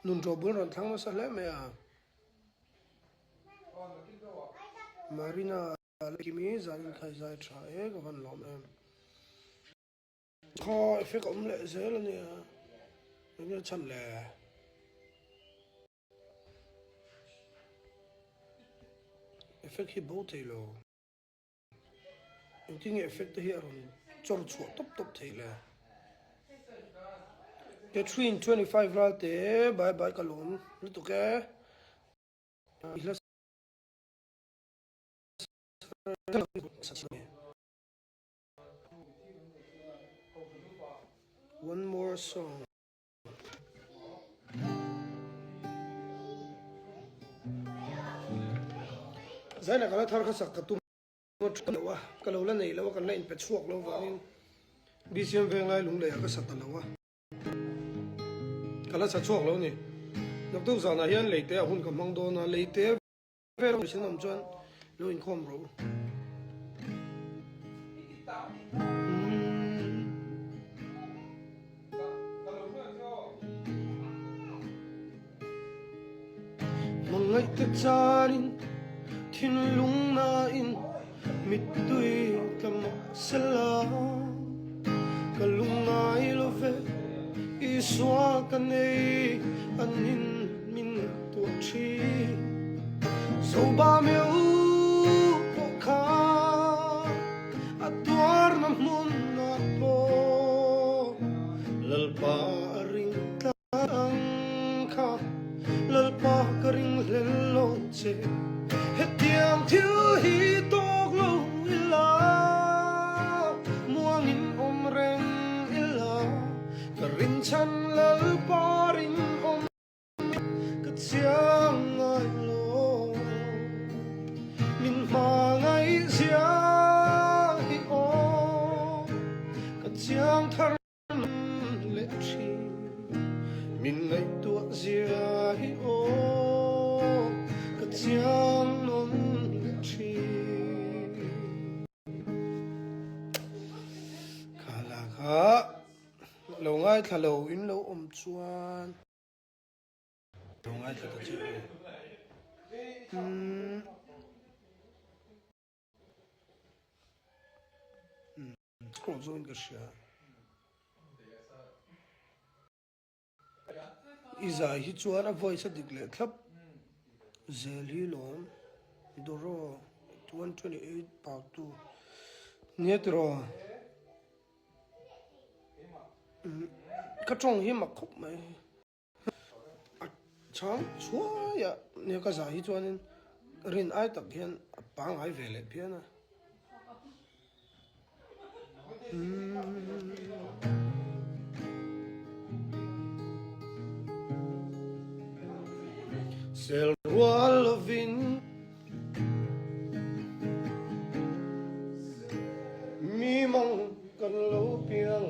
nun tro bun ron thang sa le me a Marina kimi zan khai zai tha e ka van lom em kho effect le zel ni a ni chan le effect hi bo thei lo ting effect hi ron chor chu top thei le ke 325 ral te bye bye kalon lu tu ke one more song zaina kala thar kha sak tu wa kalo la nei lo kan la in pe chuak lo wa in bcm veng lai lung le ka sat ta lo wa kala sa chuak lo ni nak tu za na hian leite a hun ka mang do na leite ve ro sin am chuan lo in khom ro mangai te charin thin lung na in mit tui kam sala kalung nai lo ve I swa kanei anin min tu chi so ba me u po kha atwar na mun na po lal pa ring tang kha lal pa karing len lo che hetiam thiu hi tok lo ila muang in om reng ila karing chan lal pa ring om ka chiang ai lo min ma ngai zia hi o ka chiang thar le chi min ngai tu zia hi o ka chiang non le chi khala kha lo ngai thalo in lo chuan lo ngai thla chi ko zo in ka sha iza hi chuan a voice a dik le thlap zel hi lom doro 128 part 2 netro ka chong hi ma khop mai chang chua ya ne ka za hi chuan in rin ai tak hian pang ai vele piana sel wall of in mi mong kan lo piang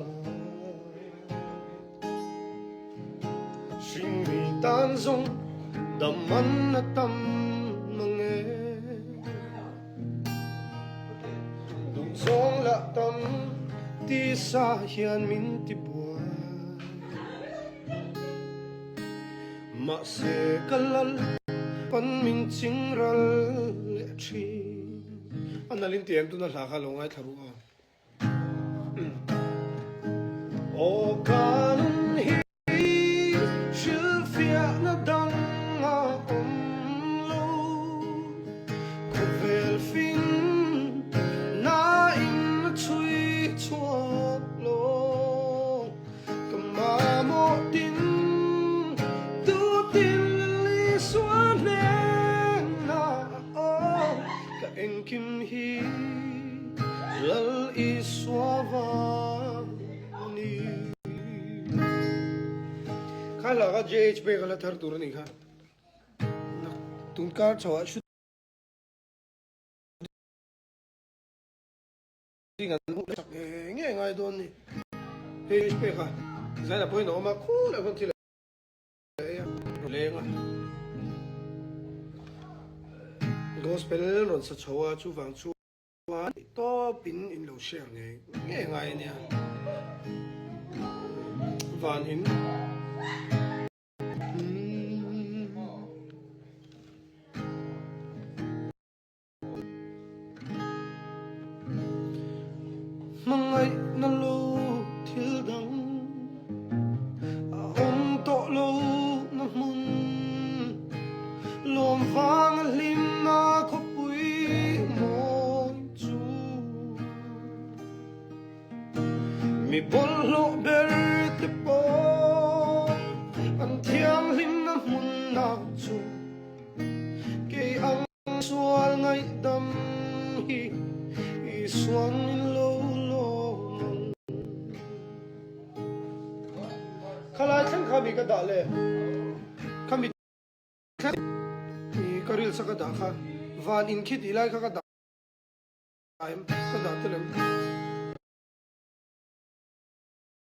sing mi tan zong dam man na tam mange du zong la tam ti sa hian min ti bua ma se kalal pan min chingral le thi analin tiam tu na hla kha lo ngai tharu a o kanun hi shil fia na dang a om lo ko vel fin na in na chui chuak lo kama mo tin tu tin li suan ne na o ka eng kim hi lal I suava khai là cái JHP cái là thar tur này kha tun kar chawa shu tingan sak nge ngai don ni JHP kha zai la point no ma khu la kon thila le nga gospel ron sa chawa chu wang chu wa to pin in lo share nge ngai nia van hin na lo thil dang a om to lo na mun lom vang lim na ko pui moi chu mi bol lo ber te po an thiam lim na mun na chu ke ang sual ngai dam hi i suan in lo lo khalai thang kha bi ka da le kami ni karil sa ka da kha van in khit ilai kha ka da ka da te lem